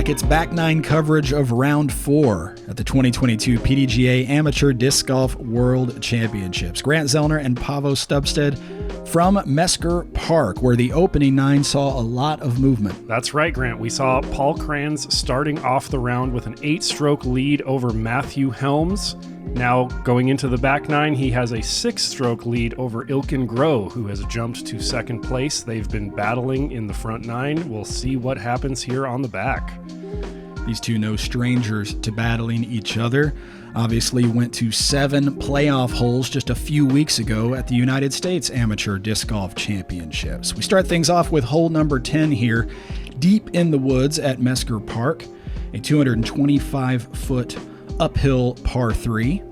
back. It's back nine coverage of round 4 at the 2022 PDGA Amateur Disc Golf World Championships. Grant Zellner and Paavo Stubstad from Mesker Park, where the opening 9 saw a lot of movement. That's right, Grant. We saw Paul Krans starting off the round with an 8-stroke lead over Mathew Helms. Now, going into the back 9, he has a 6-stroke lead over Ilkin Groh, who has jumped to second place. They've been battling in the front 9. We'll see what happens here on the back. These two no strangers to battling each other. Obviously went to 7 playoff holes just a few weeks ago at the United States Amateur Disc Golf Championships. We start things off with hole number 10 here, deep in the woods at Mesker Park, a 225-foot uphill par 3.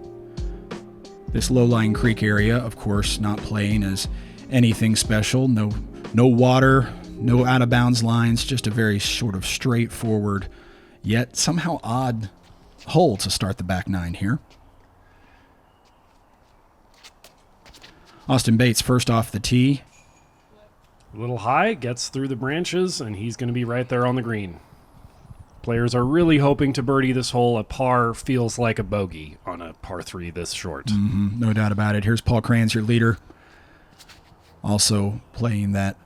This low-lying creek area, of course, not playing as anything special. No water, no out-of-bounds lines, just a very sort of straightforward, yet somehow odd hole to start the back 9 here. Austin Bates first off the tee. A little high, gets through the branches, and he's going to be right there on the green. Players are really hoping to birdie this hole. A par feels like a bogey on a par 3 this short. No doubt about it. Here's Paul Krans, your leader. Also playing that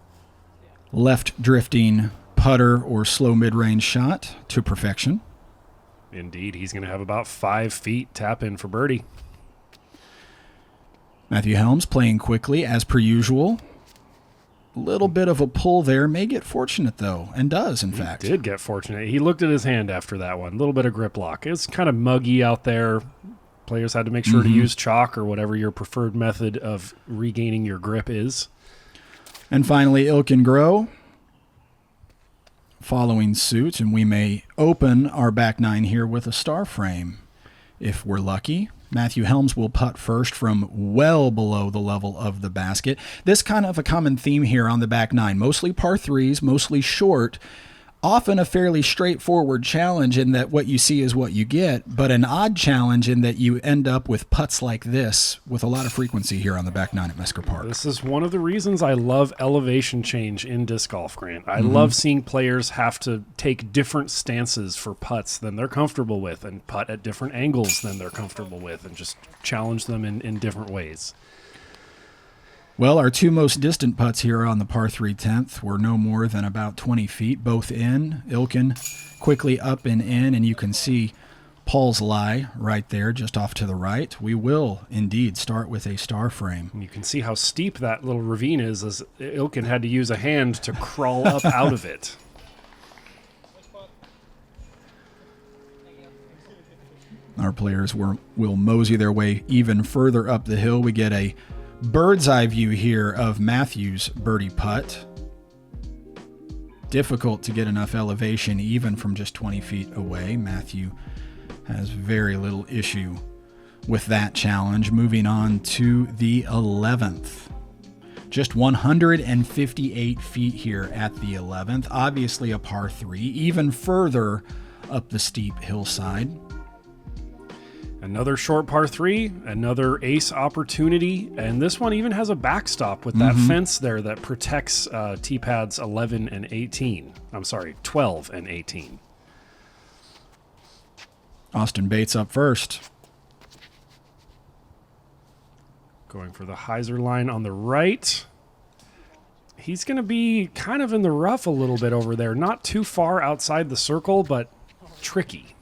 left drifting putter or slow mid-range shot to perfection. Indeed, he's going to have about 5 feet tap in for birdie. Mathew Helms playing quickly as per usual. A little bit of a pull there. May get fortunate, though, and does, in fact. He did get fortunate. He looked at his hand after that one. A little bit of grip lock. It's kind of muggy out there. Players had to make sure to use chalk or whatever your preferred method of regaining your grip is. And finally, Ilkin Groh following suit, and we may open our back 9 here with a star frame if we're lucky. Mathew Helms will putt first from well below the level of the basket. This kind of a common theme here on the back 9. Mostly par 3s, mostly short. Often a fairly straightforward challenge in that what you see is what you get, but an odd challenge in that you end up with putts like this with a lot of frequency here on the back 9 at Mesker Park. This is one of the reasons I love elevation change in disc golf, Grant. I love seeing players have to take different stances for putts than they're comfortable with and putt at different angles than they're comfortable with and just challenge them in different ways. Well, our 2 most distant putts here on the par 3 10th were no more than about 20 feet, both in. Ilkin quickly up and in, and you can see Paul's lie right there, just off to the right. We will indeed start with a star frame. And you can see how steep that little ravine is, as Ilkin had to use a hand to crawl up out of it. Our players will mosey their way even further up the hill. We get a bird's eye view here of Mathew's birdie putt. Difficult to get enough elevation even from just 20 feet away. Mathew has very little issue with that challenge. Moving on to the 11th. Just 158 feet here at the 11th. Obviously a par 3, even further up the steep hillside. Another short par 3, another ace opportunity, and this one even has a backstop with that fence there that protects tee pads 11 and 18. I'm sorry, 12 and 18. Austin Bates up first. Going for the hyzer line on the right. He's going to be kind of in the rough a little bit over there. Not too far outside the circle, but tricky.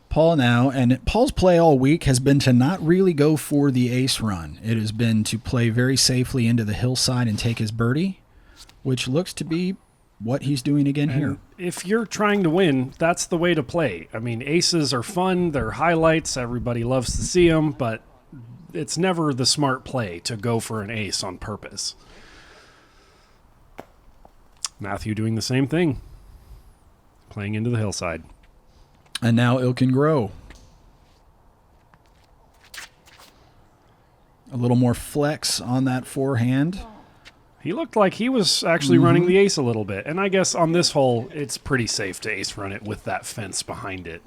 Paul now, and Paul's play all week has been to not really go for the ace run. It has been to play very safely into the hillside and take his birdie, which looks to be what he's doing again here. If you're trying to win, that's the way to play. I mean, aces are fun. They're highlights. Everybody loves to see them, but it's never the smart play to go for an ace on purpose. Mathew doing the same thing, playing into the hillside. And now Ilkin Groh. A little more flex on that forehand. He looked like he was actually running the ace a little bit. And I guess on this hole, it's pretty safe to ace run it with that fence behind it,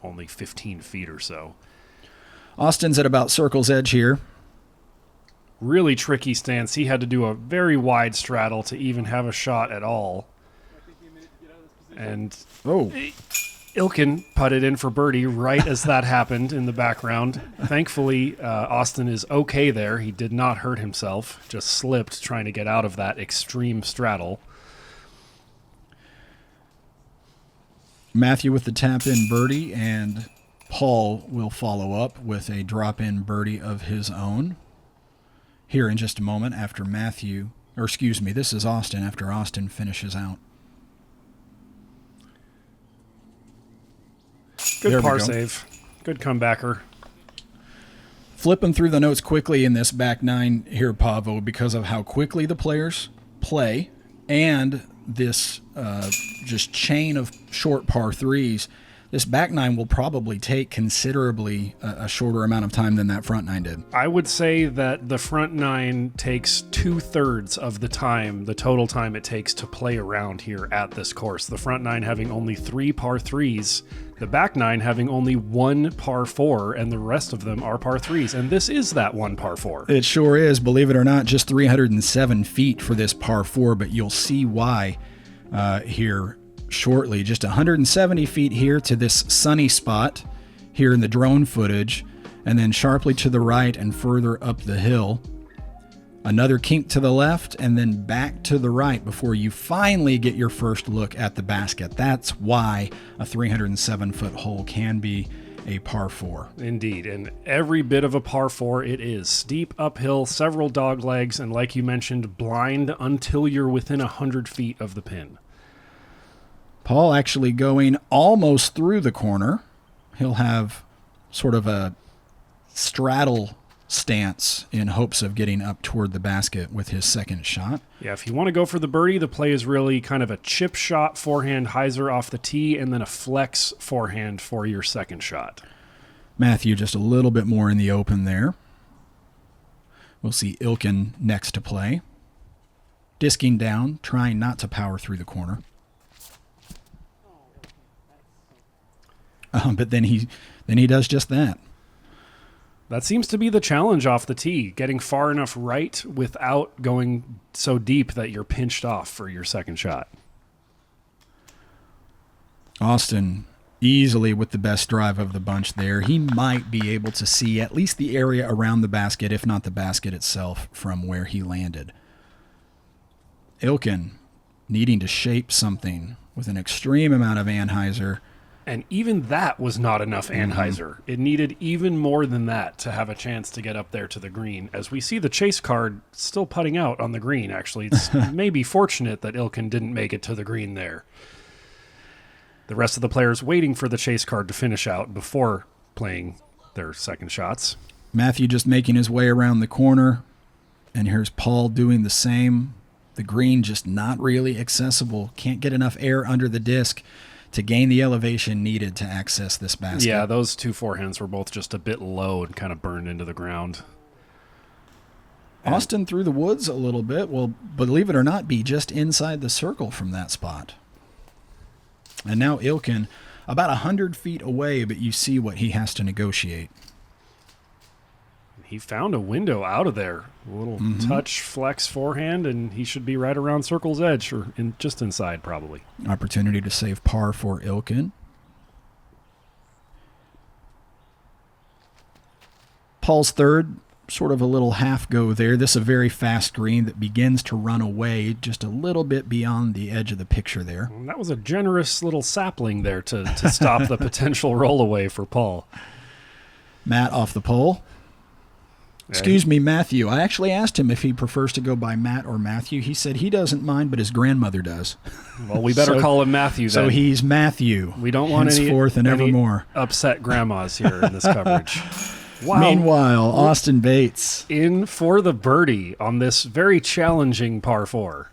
only 15 feet or so. Austin's at about circle's edge here. Really tricky stance. He had to do a very wide straddle to even have a shot at all. And Oh, Ilkin putted in for birdie right as that happened in the background. Thankfully, Austen is okay there. He did not hurt himself, just slipped trying to get out of that extreme straddle. Mathew with the tap-in birdie, and Paul will follow up with a drop-in birdie of his own here in just a moment after Mathew, or excuse me, this is Austen after Austen finishes out. Good par save. Good comebacker. Flipping through the notes quickly in this back nine here, Paavo, because of how quickly the players play and this just chain of short par threes, this back nine will probably take considerably a shorter amount of time than that front nine did. I would say that the front nine takes 2/3 of the time, the total time it takes to play around here at this course. The front nine having only 3 par threes, the back nine having only 1 par four, and the rest of them are par threes. And this is that 1 par four. It sure is, believe it or not, just 307 feet for this par four, but you'll see why here shortly. Just 170 feet here to this sunny spot here in the drone footage, and then sharply to the right and further up the hill. Another kink to the left and then back to the right before you finally get your first look at the basket. That's why a 307-foot hole can be a par four. Indeed, and every bit of a par four it is. Steep uphill, several dog legs, and like you mentioned, blind until you're within 100 feet of the pin. Paul actually going almost through the corner. He'll have sort of a straddle stance in hopes of getting up toward the basket with his second shot. Yeah, if you want to go for the birdie, the play is really kind of a chip shot forehand hyzer off the tee and then a flex forehand for your second shot. Mathew just a little bit more in the open there. We'll see Ilkin next to play. Disking down, trying not to power through the corner. But then he does just that. That seems to be the challenge off the tee, getting far enough right without going so deep that you're pinched off for your second shot. Austen easily with the best drive of the bunch there. He might be able to see at least the area around the basket, if not the basket itself, from where he landed. Ilkin needing to shape something with an extreme amount of anhyzer. And even that was not enough anhyzer. It needed even more than that to have a chance to get up there to the green. As we see the chase card still putting out on the green, actually. It's maybe fortunate that Ilkin didn't make it to the green there. The rest of the players waiting for the chase card to finish out before playing their second shots. Mathew just making his way around the corner. And here's Paul doing the same. The green just not really accessible. Can't get enough air under the disc to gain the elevation needed to access this basket. Yeah, those two forehands were both just a bit low and kind of burned into the ground. Austen through the woods a little bit will, believe it or not, be just inside the circle from that spot. And now Ilkin about 100 feet away, but you see what he has to negotiate. He found a window out of there. A little touch, flex forehand, and he should be right around circle's edge, or just inside probably. Opportunity to save par for Ilkin. Paul's third, sort of a little half go there. This is a very fast green that begins to run away just a little bit beyond the edge of the picture there. And that was a generous little sapling there to stop the potential rollaway for Paul. Matt off the pole. Excuse me, Mathew. I actually asked him if he prefers to go by Matt or Mathew. He said he doesn't mind, but his grandmother does. Well, we better call him Mathew then. So he's Mathew. We don't want henceforth and evermore. Upset grandmas here in this coverage. Wow. Meanwhile, Austen Bates in for the birdie on this very challenging par four.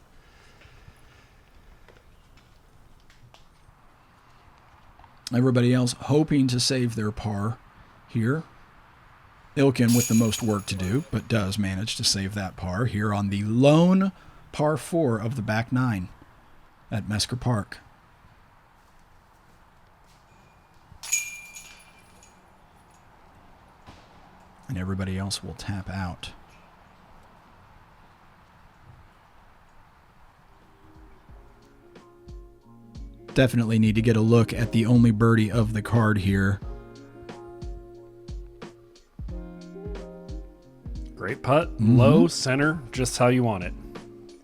Everybody else hoping to save their par here. Ilkin with the most work to do, but does manage to save that par here on the lone par four of the back nine at Mesker Park. And everybody else will tap out. Definitely need to get a look at the only birdie of the card here. Great putt, low, center, just how you want it.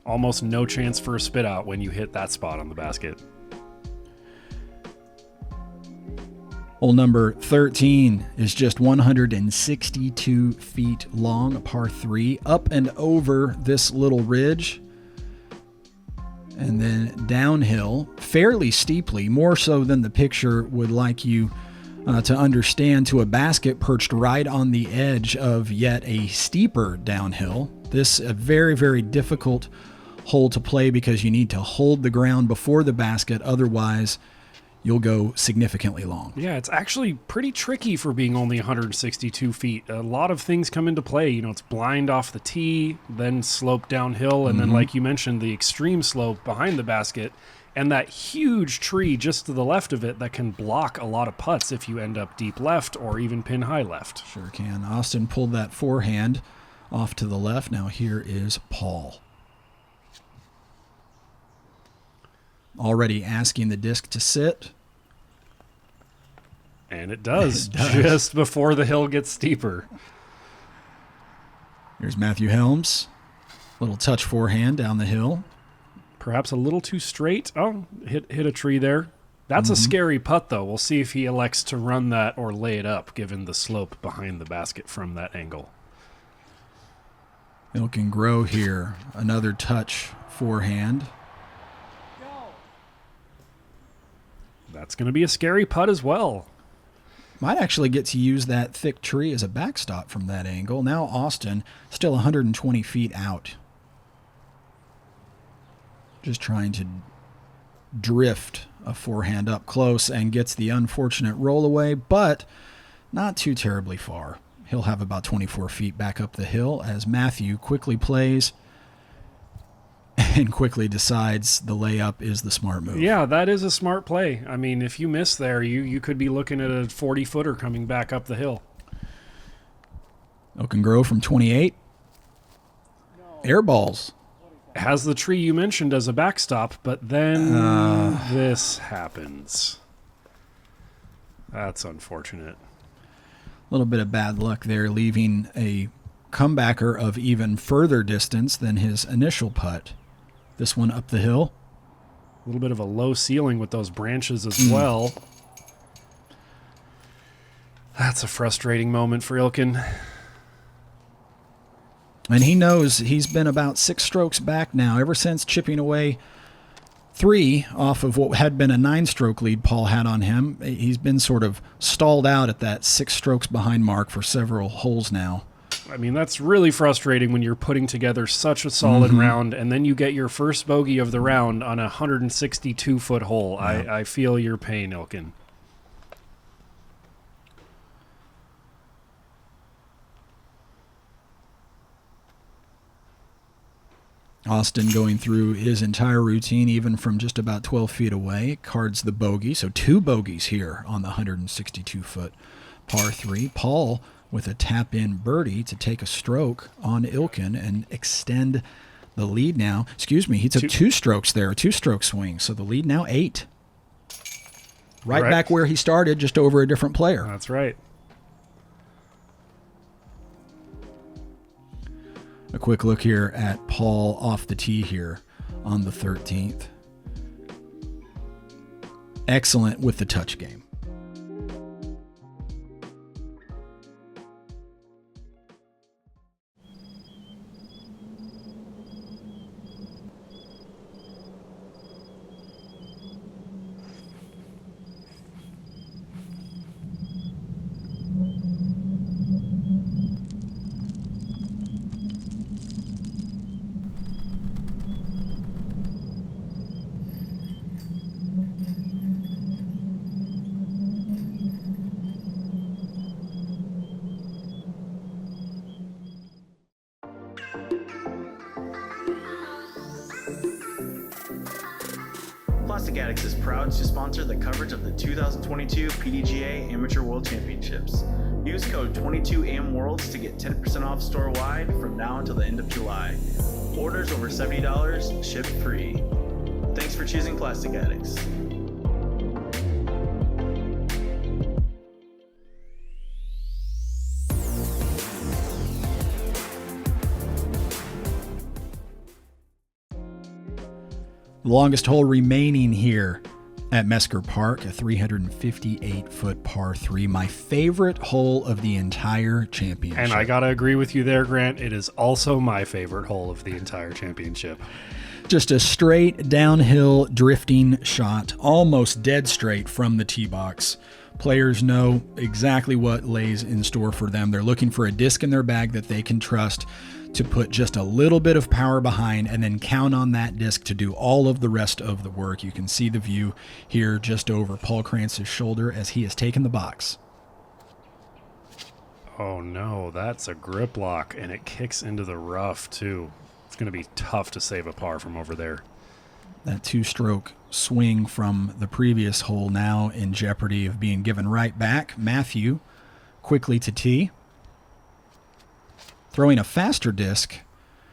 Almost no chance for a spit out when you hit that spot on the basket. Hole number 13 is just 162 feet long, a par 3, up and over this little ridge, and then downhill fairly steeply, more so than the picture would like you to understand, to a basket perched right on the edge of yet a steeper downhill. This a very, very difficult hole to play because you need to hold the ground before the basket, otherwise you'll go significantly long. Yeah, it's actually pretty tricky for being only 162 feet. A lot of things come into play. You know, it's blind off the tee, then slope downhill, and then, like you mentioned, the extreme slope behind the basket, and that huge tree just to the left of it that can block a lot of putts if you end up deep left or even pin high left. Sure can. Austen pulled that forehand off to the left. Now here is Paul. Already asking the disc to sit. And it does, just before the hill gets steeper. Here's Mathew Helms. Little touch forehand down the hill. Perhaps a little too straight. Oh, hit a tree there. That's a scary putt, though. We'll see if he elects to run that or lay it up, given the slope behind the basket from that angle. Ilkin Groh here. Another touch forehand. That's going to be a scary putt as well. Might actually get to use that thick tree as a backstop from that angle. Now Austen still 120 feet out. Just trying to drift a forehand up close and gets the unfortunate roll away, but not too terribly far. He'll have about 24 feet back up the hill as Mathew quickly plays and quickly decides the layup is the smart move. Yeah, that is a smart play. I mean, if you miss there, you could be looking at a 40-footer coming back up the hill. Ilkin Groh from 28. Air balls. Has the tree you mentioned as a backstop, but then this happens. That's unfortunate. A little bit of bad luck there, leaving a comebacker of even further distance than his initial putt. This one up the hill. A little bit of a low ceiling with those branches as well. That's a frustrating moment for Ilkin. And he knows he's been about 6 strokes back now, ever since chipping away 3 off of what had been a 9-stroke lead Paul had on him. He's been sort of stalled out at that 6 strokes behind mark for several holes now. I mean, that's really frustrating when you're putting together such a solid round and then you get your first bogey of the round on a 162-foot hole. Yeah. I feel your pain, Ilkin. Austen going through his entire routine, even from just about 12 feet away, cards the bogey. So 2 bogeys here on the 162-foot par 3. Paul with a tap-in birdie to take a stroke on Ilkin and extend the lead now. Excuse me, he took 2 strokes there, a 2-stroke swing. So the lead now 8. Right back where he started, just over a different player. That's right. A quick look here at Paul off the tee here on the 13th. Excellent with the touch game. Plastic Addicts is proud to sponsor the coverage of the 2022 PDGA Amateur World Championships. Use code 22AMWorlds to get 10% off store-wide from now until the end of July. Orders over $70 ship free. Thanks for choosing Plastic Addicts. The longest hole remaining here at Mesker Park, a 358-foot par 3. My favorite hole of the entire championship. And I got to agree with you there, Grant. It is also my favorite hole of the entire championship. Just a straight downhill drifting shot, almost dead straight from the tee box. Players know exactly what lays in store for them. They're looking for a disc in their bag that they can trust to put just a little bit of power behind and then count on that disc to do all of the rest of the work. You can see the view here just over Paul Kranz's shoulder as he has taken the box. Oh no, that's a grip lock, and it kicks into the rough too. It's going to be tough to save a par from over there. That two-stroke swing from the previous hole now in jeopardy of being given right back. Mathew quickly to tee. Throwing a faster disc.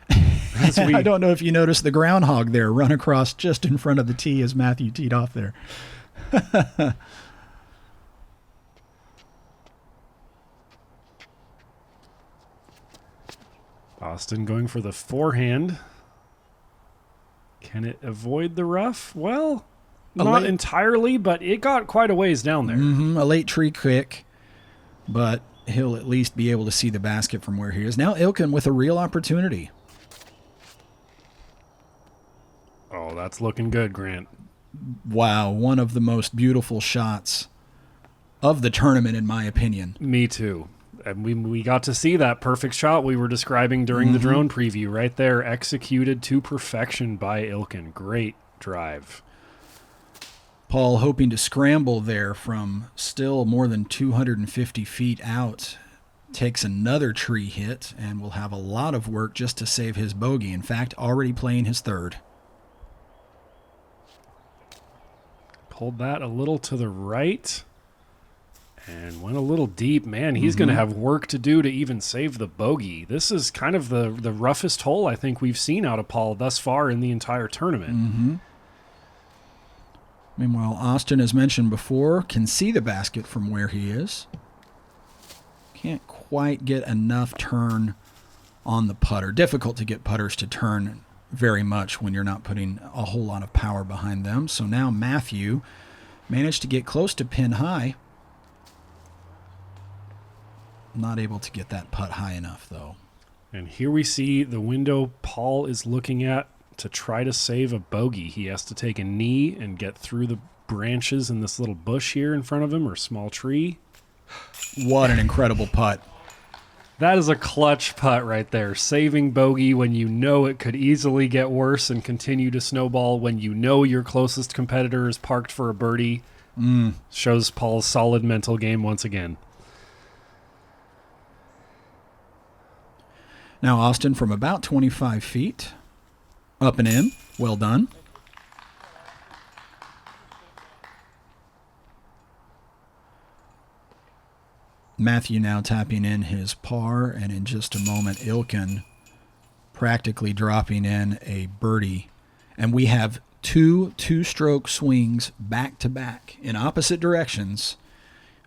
I don't know if you noticed the groundhog there run across just in front of the tee as Mathew teed off there. Austen going for the forehand. Can it avoid the rough? Well, not entirely, but it got quite a ways down there. A late tree kick, but he'll at least be able to see the basket from where he is. Now Ilkin with a real opportunity. Oh, that's looking good, Grant. Wow, one of the most beautiful shots of the tournament, in my opinion. Me too. And we got to see that perfect shot we were describing during the drone preview right there, executed to perfection by Ilkin. Great drive. Paul hoping to scramble there from still more than 250 feet out. Takes another tree hit and will have a lot of work just to save his bogey. In fact, already playing his third. Pulled that a little to the right. And went a little deep. Man, he's going to have work to do to even save the bogey. This is kind of the roughest hole I think we've seen out of Paul thus far in the entire tournament. Meanwhile, Austen, as mentioned before, can see the basket from where he is. Can't quite get enough turn on the putter. Difficult to get putters to turn very much when you're not putting a whole lot of power behind them. So now Mathew managed to get close to pin high. Not able to get that putt high enough, though. And here we see the window Paul is looking at to try to save a bogey. He has to take a knee and get through the branches in this little bush here in front of him, or small tree. What an incredible putt. That is a clutch putt right there. Saving bogey when you know it could easily get worse and continue to snowball, when you know your closest competitor is parked for a birdie. Shows Paul's solid mental game once again. Now Austen from about 25 feet, up and in. Well done. Mathew now tapping in his par, and in just a moment, Ilkin practically dropping in a birdie. And we have two-stroke swings back-to-back in opposite directions,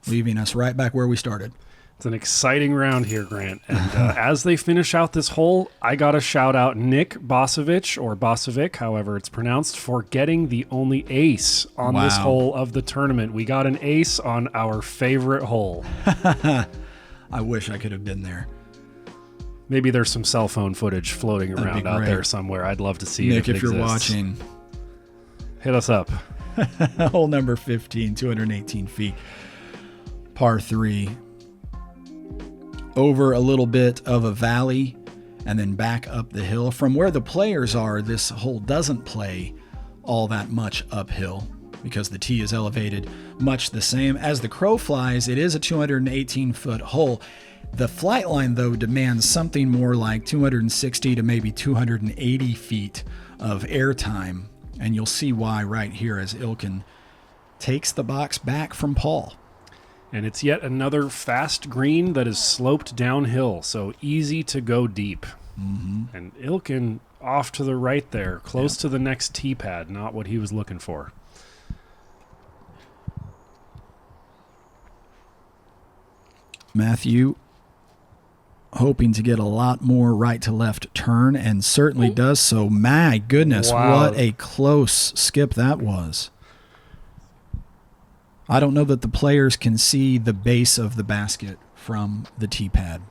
leaving us right back where we started. It's an exciting round here, Grant. And as they finish out this hole, I got to shout out Nick Bosovic, or Bosovic, however it's pronounced, for getting the only ace on this hole of the tournament. We got an ace on our favorite hole. I wish I could have been there. Maybe there's some cell phone footage floating around out there somewhere. I'd love to see Nick, it if you're watching. Hit us up. Hole number 15, 218 feet. Par 3. Over a little bit of a valley and then back up the hill. From where the players are, this hole doesn't play all that much uphill because the tee is elevated much the same. As the crow flies, it is a 218-foot hole. The flight line, though, demands something more like 260 to maybe 280 feet of airtime, and you'll see why right here as Ilkin takes the box back from Paul. And it's yet another fast green that is sloped downhill, so easy to go deep. And Ilkin off to the right there, close to the next tee pad, not what he was looking for. Mathew hoping to get a lot more right to left turn, and certainly does so. My goodness, what a close skip that was. I don't know that the players can see the base of the basket from the tee pad.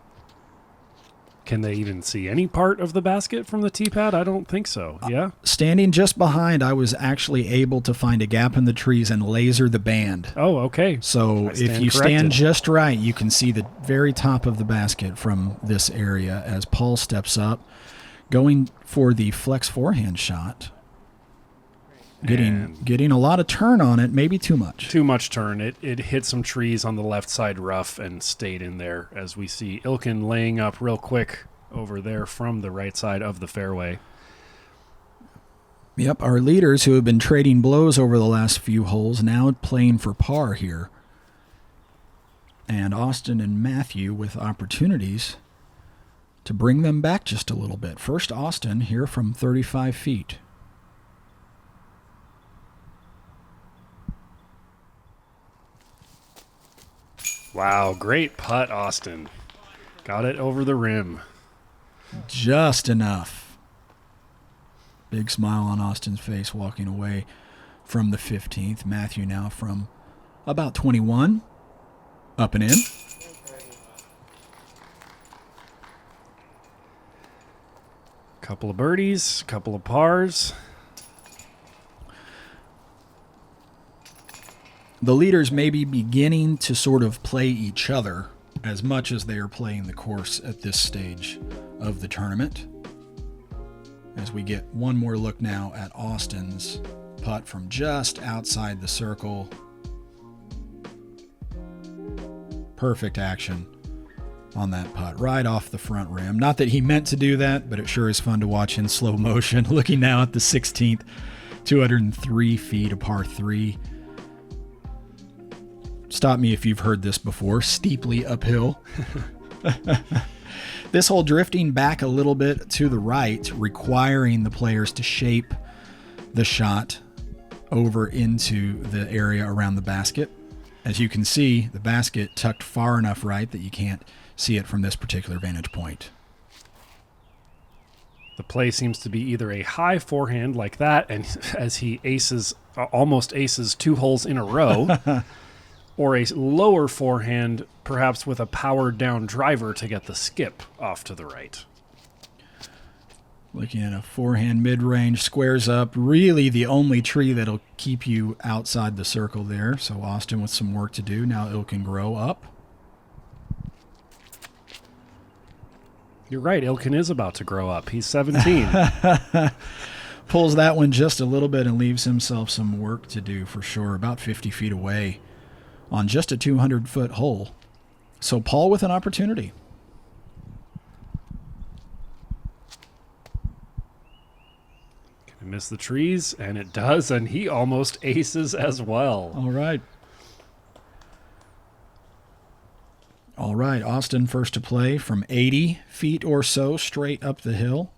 Can they even see any part of the basket from the tee pad? I don't think so. Yeah? Standing just behind, I was actually able to find a gap in the trees and laser the band. Oh, okay. So if you stand just right, you can see the very top of the basket from this area as Paul steps up, going for the flex forehand shot. Getting a lot of turn on it, maybe too much. Too much turn. It hit some trees on the left side rough and stayed in there, as we see Ilkin laying up real quick over there from the right side of the fairway. Yep, our leaders who have been trading blows over the last few holes now playing for par here. And Austen and Mathew with opportunities to bring them back just a little bit. First, Austen here from 35 feet. Wow, great putt, Austen. Got it over the rim. Just enough. Big smile on Austen's face walking away from the 15th. Mathew now from about 21. Up and in. Couple of birdies, couple of pars. The leaders may be beginning to sort of play each other as much as they are playing the course at this stage of the tournament. As we get one more look now at Austen's putt from just outside the circle. Perfect action on that putt, right off the front rim. Not that he meant to do that, but it sure is fun to watch in slow motion. Looking now at the 16th, 203 feet, a par 3. Stop me if you've heard this before. Steeply uphill. This hole drifting back a little bit to the right, requiring the players to shape the shot over into the area around the basket. As you can see, the basket tucked far enough right that you can't see it from this particular vantage point. The play seems to be either a high forehand like that, and as he almost aces 2 holes in a row, or a lower forehand, perhaps with a powered down driver to get the skip off to the right. Looking at a forehand mid-range, squares up, really the only tree that'll keep you outside the circle there. So Austen with some work to do. Now Ilkin Groh up. You're right, Ilkin is about to grow up. He's 17. Pulls that one just a little bit and leaves himself some work to do for sure. About 50 feet away on just a 200-foot hole. So Paul with an opportunity. Can it miss the trees? And it does, and he almost aces as well. All right. All right, Austen first to play from 80 feet or so straight up the hill.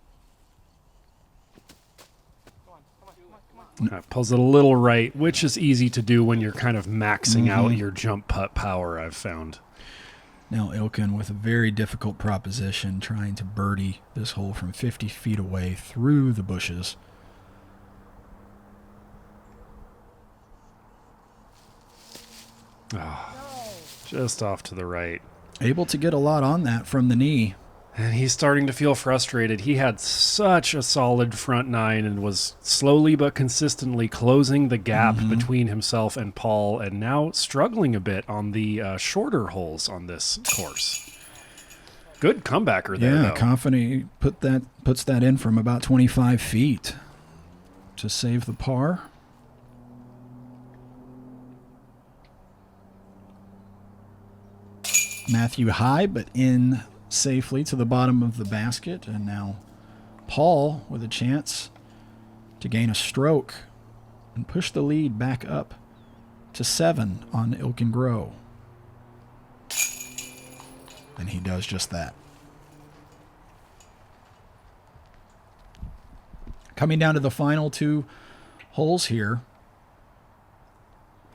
Pulls it a little right, which is easy to do when you're kind of maxing out your jump putt power, I've found. Now Ilkin with a very difficult proposition, trying to birdie this hole from 50 feet away through the bushes. Just off to the right. Able to get a lot on that from the knee. And he's starting to feel frustrated. He had such a solid front 9 and was slowly but consistently closing the gap between himself and Paul, and now struggling a bit on the shorter holes on this course. Good comebacker there, though. Confident he puts that in from about 25 feet to save the par. Mathew high, but in safely to the bottom of the basket. And now Paul with a chance to gain a stroke and push the lead back up to 7 on Ilkin Groh. And he does just that. Coming down to the final 2 holes here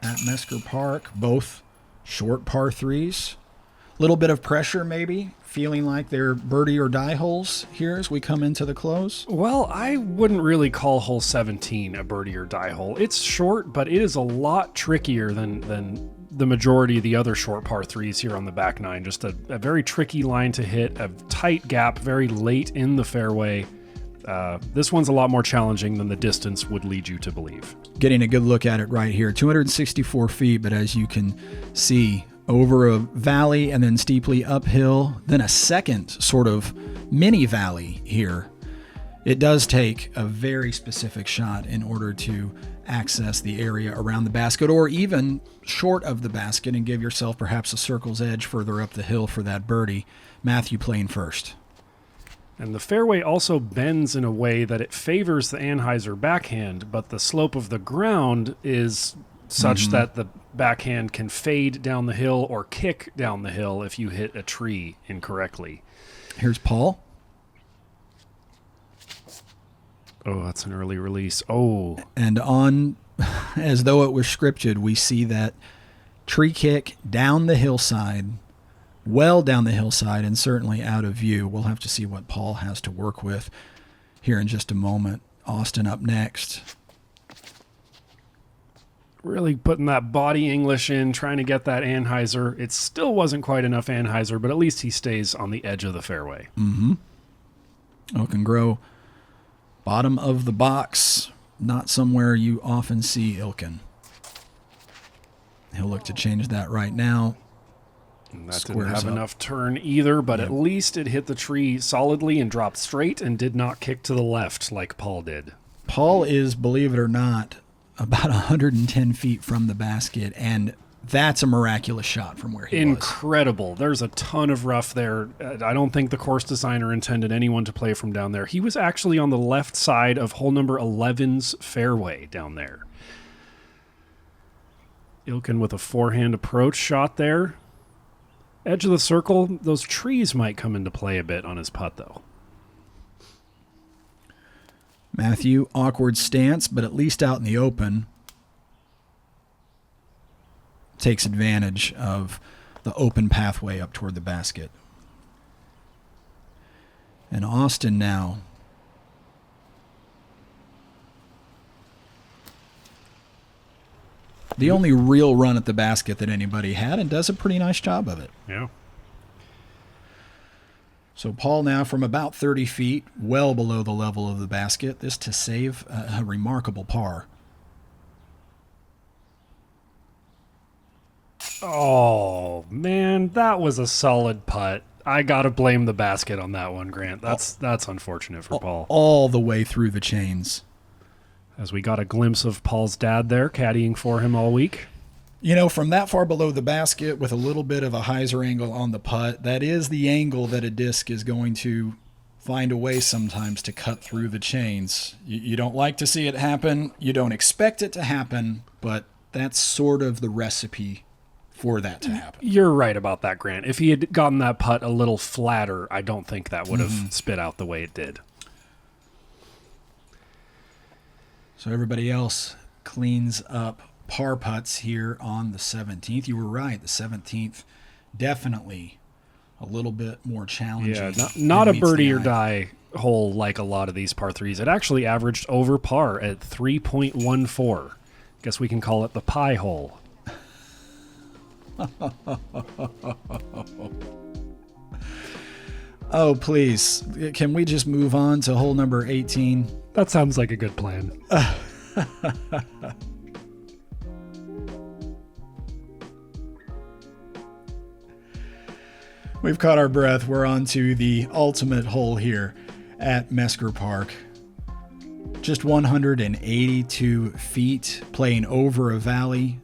at Mesker Park, both short par 3s. Little bit of pressure maybe feeling like they're birdie or die holes here as we come into the close? Well, I wouldn't really call hole 17 a birdie or die hole. It's short, but it is a lot trickier than the majority of the other short par threes here on the back nine. Just a very tricky line to hit, a tight gap very late in the fairway. This one's a lot more challenging than the distance would lead you to believe. Getting a good look at it right here. 264 feet, but as you can see, over a valley and then steeply uphill, then a second sort of mini valley here. It does take a very specific shot in order to access the area around the basket or even short of the basket and give yourself perhaps a circle's edge further up the hill for that birdie. Mathew playing first. And the fairway also bends in a way that it favors the Anheuser backhand, but the slope of the ground is such that the backhand can fade down the hill or kick down the hill if you hit a tree incorrectly. Here's Paul. Oh, that's an early release. Oh. And on, as though it was scripted, we see that tree kick down the hillside, well down the hillside, and certainly out of view. We'll have to see what Paul has to work with here in just a moment. Austen up next. Really putting that body English in, trying to get that Anheuser. It still wasn't quite enough Anheuser, but at least he stays on the edge of the fairway. Ilkin Groh, bottom of the box. Not somewhere you often see Ilkin. He'll look to change that right now. And that didn't have enough turn either, but at least it hit the tree solidly and dropped straight and did not kick to the left like Paul did. Paul is, believe it or not, about 110 feet from the basket, and that's a miraculous shot from where he was. Incredible. There's a ton of rough there. I don't think the course designer intended anyone to play from down there. He was actually on the left side of hole number 11's fairway down there. Ilkin with a forehand approach shot there. Edge of the circle, those trees might come into play a bit on his putt, though. Mathew, awkward stance, but at least out in the open, takes advantage of the open pathway up toward the basket. And Austen now. The only real run at the basket that anybody had, and does a pretty nice job of it. Yeah. So Paul now from about 30 feet, well below the level of the basket. This to save a remarkable par. Oh, man, that was a solid putt. I got to blame the basket on that one, Grant. That's unfortunate for Paul. All the way through the chains. As we got a glimpse of Paul's dad there caddying for him all week. You know, from that far below the basket with a little bit of a hyzer angle on the putt, that is the angle that a disc is going to find a way sometimes to cut through the chains. You don't like to see it happen. You don't expect it to happen, but that's sort of the recipe for that to happen. You're right about that, Grant. If he had gotten that putt a little flatter, I don't think that would have spit out the way it did. So everybody else cleans up par putts here on the 17th. You were right. The 17th definitely a little bit more challenging. Yeah, not a birdie or die hole like a lot of these par threes. It actually averaged over par at 3.14. Guess we can call it the pie hole. Oh, please. Can we just move on to hole number 18? That sounds like a good plan. We've caught our breath. We're on to the ultimate hole here at Mesker Park. Just 182 feet, playing over a valley.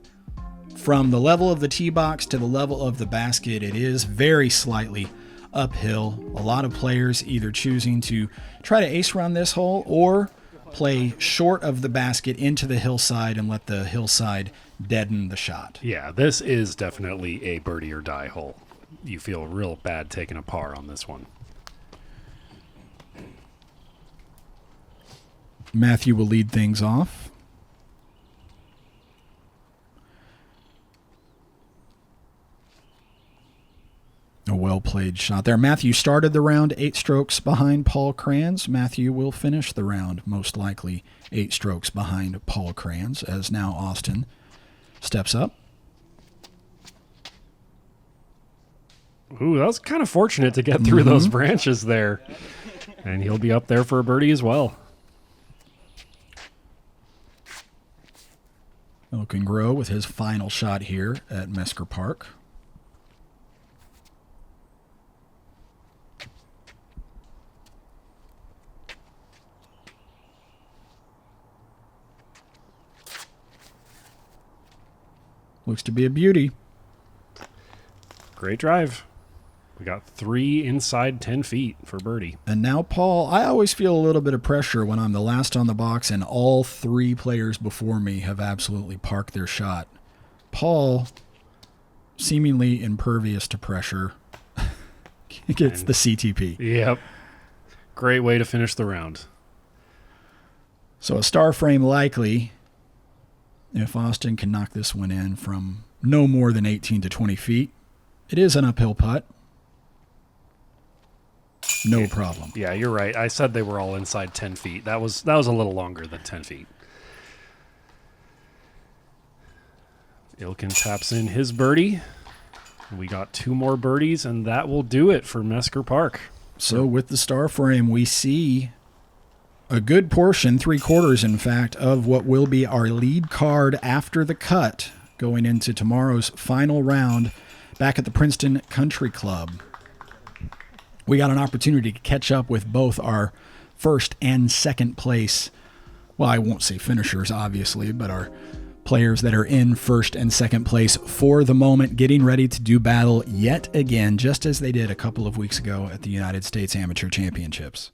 From the level of the tee box to the level of the basket, it is very slightly uphill. A lot of players either choosing to try to ace run this hole or play short of the basket into the hillside and let the hillside deaden the shot. Yeah, this is definitely a birdie or die hole. You feel real bad taking a par on this one. Mathew will lead things off. A well-played shot there. Mathew started the round 8 strokes behind Paul Krans. Mathew will finish the round, most likely 8 strokes behind Paul Krans, as now Austen steps up. Ooh, that was kind of fortunate to get through those branches there. And he'll be up there for a birdie as well. Ilkin Groh with his final shot here at Mesker Park. Looks to be a beauty. Great drive. We got 3 inside 10 feet for birdie. And now, Paul, I always feel a little bit of pressure when I'm the last on the box and all 3 players before me have absolutely parked their shot. Paul, seemingly impervious to pressure, gets the CTP. Yep. Great way to finish the round. So a star frame likely if Austen can knock this one in from no more than 18 to 20 feet. It is an uphill putt. No problem. Yeah, you're right. I said they were all inside 10 feet. That was a little longer than 10 feet. Ilkin taps in his birdie. We got 2 more birdies, and that will do it for Mesker Park. So with the star frame, we see a good portion, 3/4 in fact, of what will be our lead card after the cut going into tomorrow's final round back at the Princeton Country Club. We got an opportunity to catch up with both our first and second place, well, I won't say finishers, obviously, but our players that are in first and second place for the moment, getting ready to do battle yet again, just as they did a couple of weeks ago at the United States Amateur Championships.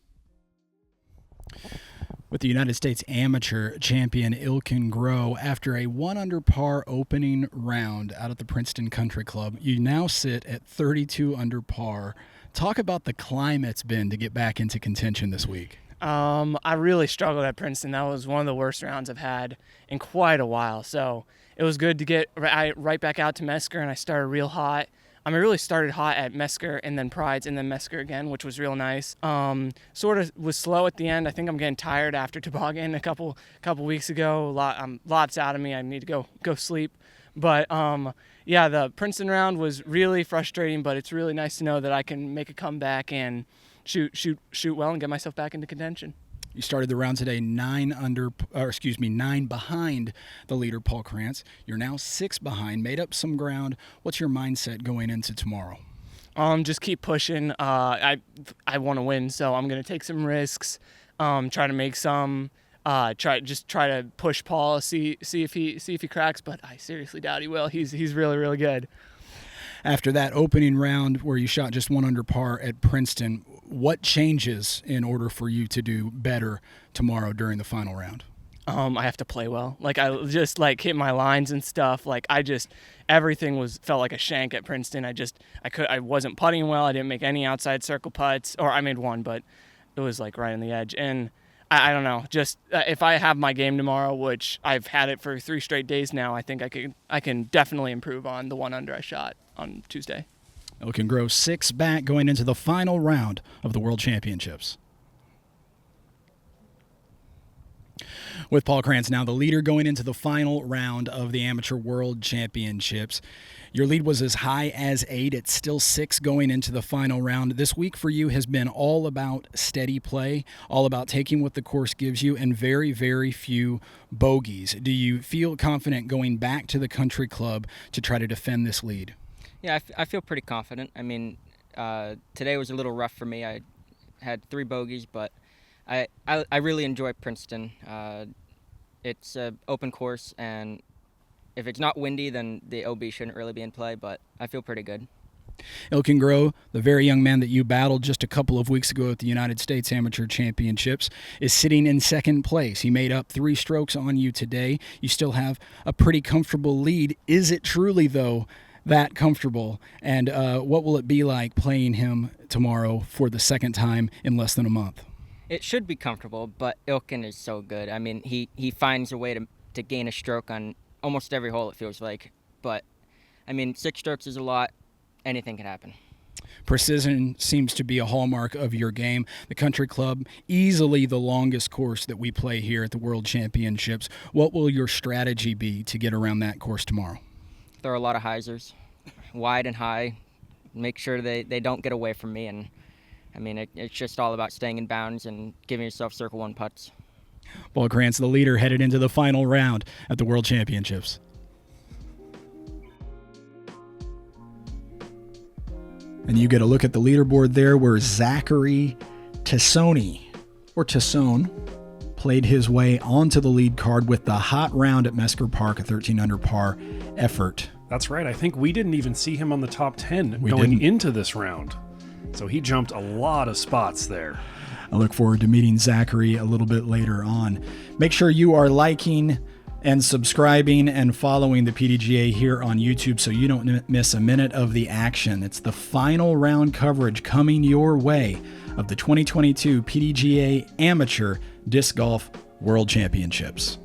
With the United States Amateur champion Ilkin Groh, after a 1 under par opening round out at the Princeton Country Club, you now sit at 32 under par. Talk about the climb it's been to get back into contention this week. I really struggled at Princeton. That was one of the worst rounds I've had in quite a while. So it was good to get right back out to Mesker, and I started real hot. I really started hot at Mesker and then Prides and then Mesker again, which was real nice. Sort of was slow at the end. I think I'm getting tired after Toboggan a couple weeks ago. Lots out of me. I need to go sleep. But yeah, the Princeton round was really frustrating, but it's really nice to know that I can make a comeback and shoot well and get myself back into contention. You started the round today 9 behind the leader, Paul Krans. You're now 6 behind, made up some ground. What's your mindset going into tomorrow? Just keep pushing. I want to win, so I'm gonna take some risks. Try to make some. Try to push Paul. See if he cracks, but I seriously doubt he will. He's really, really good. After that opening round where you shot just 1 under par at Princeton, what changes in order for you to do better tomorrow during the final round? I have to play well. I just hit my lines and stuff. Everything felt like a shank at Princeton. I wasn't putting well. I didn't make any outside circle putts, or I made one, but it was right on the edge. And I don't know. Just if I have my game tomorrow, which I've had it for 3 straight days now, I think I can definitely improve on the 1 under I shot on Tuesday. Ilkin Groh 6 back going into the final round of the World Championships. With Paul Krans now the leader going into the final round of the Amateur World Championships. Your lead was as high as 8. It's still 6 going into the final round. This week for you has been all about steady play, all about taking what the course gives you, and very, very few bogeys. Do you feel confident going back to the country club to try to defend this lead? Yeah, I feel pretty confident. I mean, today was a little rough for me. I had 3 bogeys, but I really enjoy Princeton. It's an open course, and if it's not windy, then the OB shouldn't really be in play, but I feel pretty good. Ilkin Groh, the very young man that you battled just a couple of weeks ago at the United States Amateur Championships, is sitting in second place. He made up 3 strokes on you today. You still have a pretty comfortable lead. Is it truly, though, that comfortable? And what will it be like playing him tomorrow for the second time in less than a month? It should be comfortable, but Ilkin is so good. I mean, he finds a way to gain a stroke on almost every hole, it feels like. But, I mean, 6 strokes is a lot. Anything can happen. Precision seems to be a hallmark of your game. The Country Club, easily the longest course that we play here at the World Championships. What will your strategy be to get around that course tomorrow? Throw a lot of hyzers, wide and high. Make sure they don't get away from me. And I mean, it's just all about staying in bounds and giving yourself circle one putts. Paul Krans, the leader, headed into the final round at the World Championships. And you get a look at the leaderboard there where Zachary Tassone played his way onto the lead card with the hot round at Mesker Park, a 13 under par effort. That's right. I think we didn't even see him on the top 10 into this round. So he jumped a lot of spots there. I look forward to meeting Zachary a little bit later on. Make sure you are liking and subscribing and following the PDGA here on YouTube so you don't miss a minute of the action. It's the final round coverage coming your way of the 2022 PDGA Amateur Disc Golf World Championships.